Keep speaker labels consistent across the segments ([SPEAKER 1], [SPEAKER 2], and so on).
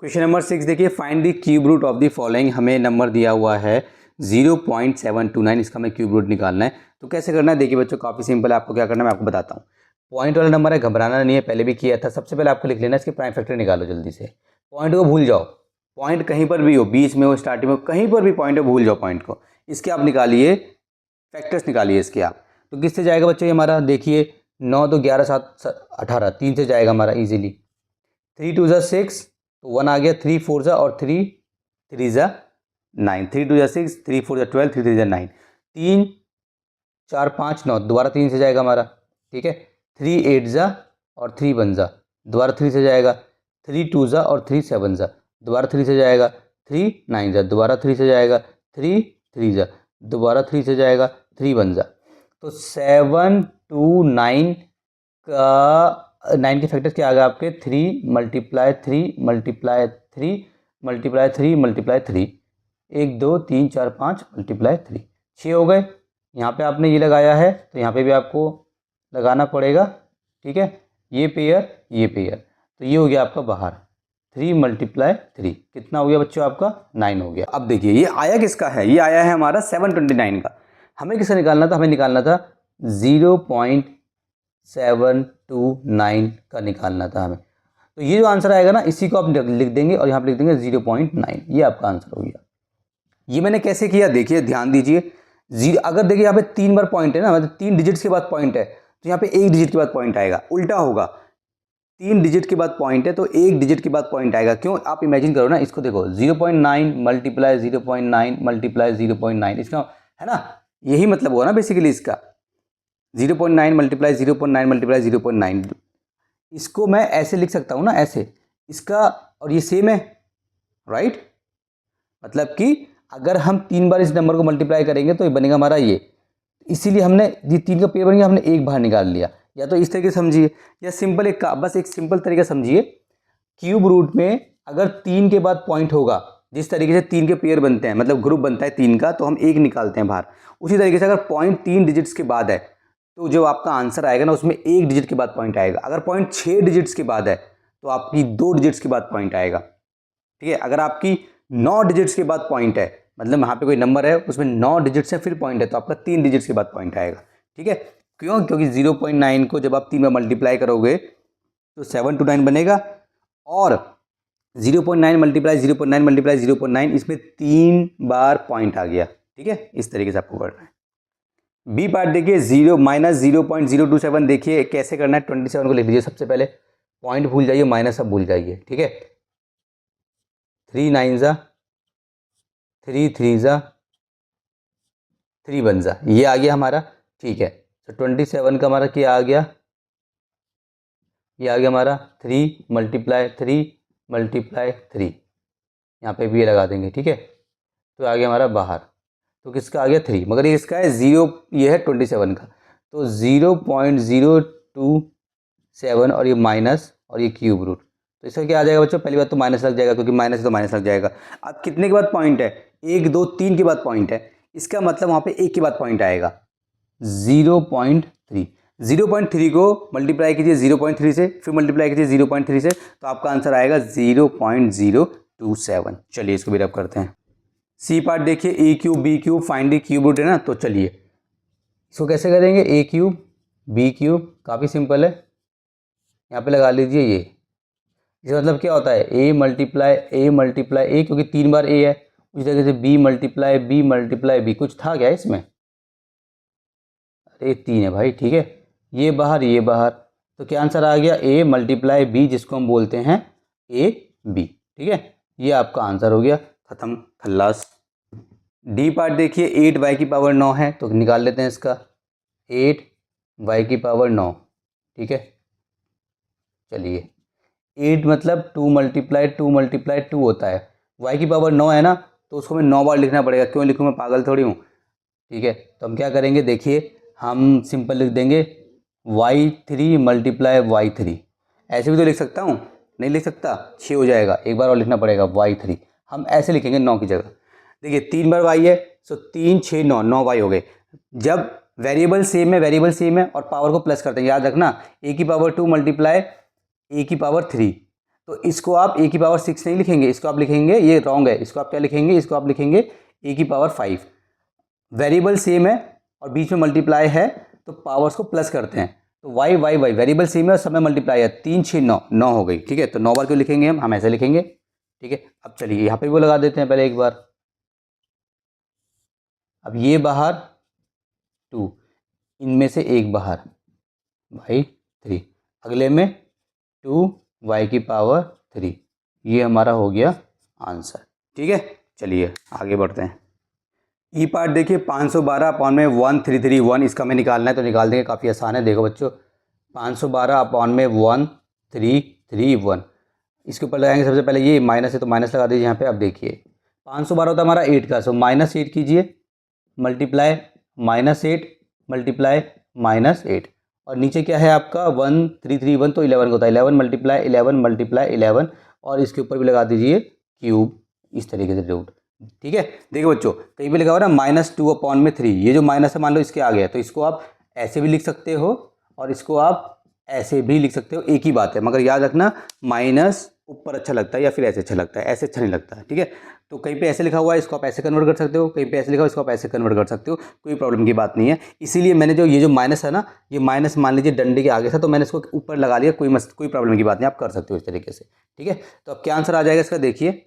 [SPEAKER 1] Question number 6 देखिए, find the cube root of the following. हमें number दिया हुआ है 0.729, इसका हमें क्यूब रूट निकालना है। तो कैसे करना है देखिए बच्चों, काफ़ी सिंपल है। आपको क्या करना है मैं आपको बताता हूँ। पॉइंट वाला नंबर है, घबराना नहीं है, पहले भी किया था। सबसे पहले आपको लिख लेना है इसके प्राइम फैक्टर निकालो जल्दी से। पॉइंट को भूल जाओ, पॉइंट कहीं पर भी हो, बीच में हो, स्टार्टिंग में, कहीं पर भी पॉइंट हो, भूल जाओ पॉइंट को। इसके आप निकालिए फैक्टर्स, निकालिए इसके आप। तो किससे जाएगा बच्चों ये हमारा, देखिए 9 तो 11 7 18, 3 से जाएगा हमारा इजीली। 3 2 6, तो 1 आ गया, 3 4 जा और 3 3 जा 9, 3 2 6, 3 4 जा 12, 3 3 जा 9, 3 4 5 9, दोबारा 3 से जाएगा हमारा, ठीक है। 3 8 जा और 3 1 जा, दोबारा 3 से जाएगा। 3 2 जा और 3 7 जा, दोबारा 3 से जाएगा। 3 9 जा, दोबारा 3 से जाएगा। 3 3 जा, दोबारा 3 से जाएगा। 3 1 जा। तो 7 2 9 का 9 के फैक्टर्स क्या आ गए आपके, 3 multiply 3 multiply 3 multiply 3 multiply 3, 1 2 3 4 5 multiply 3, 6 हो गए। यहाँ पे आपने ये लगाया है तो यहाँ पे भी आपको लगाना पड़ेगा, ठीक है। ये पेयर, ये पेयर, तो ये हो गया आपका बाहर। 3 मल्टीप्लाई 3 कितना हो गया बच्चों आपका, 9 हो गया। अब देखिए ये आया किसका है, ये आया है हमारा 729 का। हमें किसका निकालना था, हमें निकालना था 0.729 का निकालना था हमें। तो ये जो आंसर आएगा ना, इसी को आप लिख देंगे और यहाँ पे लिख देंगे 0.9, ये आपका आंसर हो गया। ये मैंने कैसे किया देखिए, ध्यान दीजिए। अगर देखिए यहाँ पे 3 बार पॉइंट है ना, मतलब 3 डिजिट्स के बाद पॉइंट है, तो यहाँ पे 1 डिजिट के बाद पॉइंट आएगा, उल्टा होगा। 3 डिजिट के बाद पॉइंट है तो 1 डिजिट के बाद पॉइंट आएगा। क्यों, आप इमेजिन करो ना, इसको देखो 0.9 मल्टीप्लाई 0.9 मल्टीप्लाई 0.9, इसका है ना, यही मतलब हुआ ना बेसिकली इसका। 0.9 मल्टीप्लाई 0.9 मल्टीप्लाई 0.9, इसको मैं ऐसे लिख सकता हूँ ना, ऐसे इसका, और ये सेम है, राइट। मतलब कि अगर हम 3 बार इस नंबर को मल्टीप्लाई करेंगे तो ये बनेगा हमारा ये, इसीलिए हमने ये 3 का पेयर बन गया, हमने एक बाहर निकाल लिया। या तो इस तरीके से समझिए, या सिंपल एक का, बस एक सिंपल तरीका समझिए। क्यूब रूट में अगर 3 के बाद पॉइंट होगा, जिस तरीके से 3 के पेयर बनते हैं, मतलब ग्रुप बनता है 3 का, तो हम एक निकालते हैं बाहर। उसी तरीके से अगर पॉइंट 3 डिजिट्स के बाद है, तो जो आपका आंसर आएगा ना, उसमें 1 डिजिट के बाद पॉइंट आएगा। अगर पॉइंट 6 डिजिट्स के बाद है, तो आपकी 2 डिजिट्स के बाद पॉइंट आएगा, ठीक है। अगर आपकी 9 डिजिट्स के बाद पॉइंट है, मतलब यहाँ पे कोई नंबर है उसमें 9 डिजिट्स है फिर पॉइंट है, तो आपका 3 डिजिट्स के बाद पॉइंट आएगा, ठीक है। क्यों, क्योंकि 0.9 को जब आप 3 बार मल्टीप्लाई करोगे तो 729 बनेगा, और 0.9 मल्टीप्लाई 0.9 मल्टीप्लाई 0.9, इसमें 3 बार पॉइंट आ गया, ठीक है। इस तरीके से आपको करना है। बी पार्ट देखिए, 0 - 0.027, देखिए कैसे करना है। 27 को लिख लीजिए सबसे पहले, पॉइंट भूल जाइए, माइनस अब भूल जाइए, ठीक है। 3 9 जा, 3 3 जा, 3 1 जा, ये आ गया हमारा, ठीक है। तो 27 का हमारा क्या आ गया, ये आ गया हमारा 3 मल्टीप्लाई 3 मल्टीप्लाई 3, यहाँ पे भी ये लगा देंगे, ठीक है। तो आ गया हमारा बाहर, तो किसका आ गया 3, मगर ये इसका है 0, ये है 27 का, तो 0.027 और ये माइनस और ये क्यूब रूट, तो इसका क्या आ जाएगा बच्चों, पहली बात तो माइनस लग जाएगा, क्योंकि माइनस है तो माइनस लग जाएगा। अब कितने के बाद पॉइंट है, 1 2 3 के बाद पॉइंट है, इसका मतलब वहाँ पे 1 के बाद पॉइंट आएगा, 0.3। 0.3 को मल्टीप्लाई कीजिए 0.3 से, फिर मल्टीप्लाई कीजिए 0.3 से, तो आपका आंसर आएगा 0.027। चलिए इसको भी रब करते हैं। सी पार्ट देखिए, a cube b cube find the cube root है ना, तो चलिए इसको कैसे करेंगे। ए क्यूब बी क्यूब, काफ़ी सिंपल है, यहाँ पे लगा लीजिए ये। इसका मतलब क्या होता है, ए मल्टीप्लाई ए, क्योंकि 3 बार ए है। उसी तरीके से बी मल्टीप्लाई बी, कुछ था क्या इसमें, अरे 3 है भाई, ठीक है। ये बाहर ये बाहर, तो क्या आंसर आ गया, ए मल्टीप्लाई बी, जिसको हम बोलते हैं ए बी, ठीक है। ये आपका आंसर हो गया, खत्म खल्लास। डी पार्ट देखिए, 8y की पावर 9 है, तो निकाल लेते हैं इसका, 8y की पावर 9, ठीक है। चलिए 8 मतलब 2 मल्टीप्लाई 2 होता है, y की पावर 9 है ना, तो उसको मैं 9 बार लिखना पड़ेगा। क्यों लिखूँ, मैं पागल थोड़ी हूँ, ठीक है। तो हम क्या करेंगे देखिए, हम सिंपल लिख देंगे y3 मल्टीप्लाई y3, ऐसे भी तो लिख सकता हूँ, नहीं लिख सकता, 6 हो जाएगा, एक बार और लिखना पड़ेगा y3, हम ऐसे लिखेंगे 9 की जगह। देखिए 3 बार y है, सो 3 6 9, 9y हो गए। जब वेरिएबल सेम है और पावर को प्लस करते हैं, याद रखना, a की पावर 2 मल्टीप्लाई a की पावर 3, तो इसको आप ए की पावर 6 नहीं लिखेंगे, इसको आप लिखेंगे, ये रॉन्ग है, इसको आप क्या लिखेंगे, इसको आप लिखेंगे ए की पावर 5। वेरिएबल सेम है और बीच में मल्टीप्लाई है तो पावर्स को प्लस करते हैं, तो y y y variable same है और सब में मल्टीप्लाई है, 3 6 9 9 हो गई, ठीक है। तो 9 बार क्यों लिखेंगे हम ऐसे लिखेंगे, ठीक है। अब चलिए यहाँ पे वो लगा देते हैं पहले एक बार। अब ये बाहर 2, इनमें से एक बाहर भाई 3, अगले में 2 वाई की पावर 3, ये हमारा हो गया आंसर, ठीक है। चलिए आगे बढ़ते हैं। ई पार्ट देखिए 512 अपॉन में 1331, इसका हमें निकालना है तो निकाल देंगे, काफ़ी आसान है। देखो बच्चों 512 अपॉन में 1331, इसके ऊपर लगाएंगे सबसे पहले, ये माइनस है तो माइनस लगा दीजिए यहाँ पे। अब देखिए 512 होता है हमारा 8 का, सो -8 कीजिए, मल्टीप्लाई -8 मल्टीप्लाई -8, और नीचे क्या है आपका 1331, तो 11 का होता है, 11 मल्टीप्लाई 11 मल्टीप्लाई 11, और इसके ऊपर भी लगा दीजिए क्यूब, इस तरीके से रूट, ठीक है। देखो बच्चों कहीं पे लिखा हुआ ना -2 अपॉन में 3, ये जो माइनस है मान लो इसके आगे है, तो इसको आप ऐसे भी लिख सकते हो और इसको आप ऐसे भी लिख सकते हो, एक ही बात है, मगर याद रखना माइनस ऊपर अच्छा लगता है या फिर ऐसे अच्छा लगता है, ऐसे अच्छा नहीं लगता है, ठीक है। तो कहीं पे ऐसे लिखा हुआ है इसको आप ऐसे कन्वर्ट कर सकते हो, कहीं पे ऐसे लिखा हुआ है इसको आप ऐसे कन्वर्ट कर सकते हो, कोई प्रॉब्लम की बात नहीं है। इसीलिए मैंने जो ये जो माइनस है ना, ये माइनस मान लीजिए डंडे के आगे था तो मैंने इसको ऊपर लगा लिया, कोई प्रॉब्लम की बात नहीं, आप कर सकते हो इस तरीके से, ठीक है। तो अब क्या आंसर आ जाएगा इसका, देखिए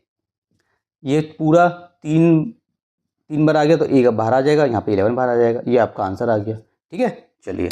[SPEAKER 1] ये पूरा 3 बार आ गया तो एक बाहर आ जाएगा, यहाँ पे 11 बाहर आ जाएगा, ये आपका आंसर आ गया, ठीक है। चलिए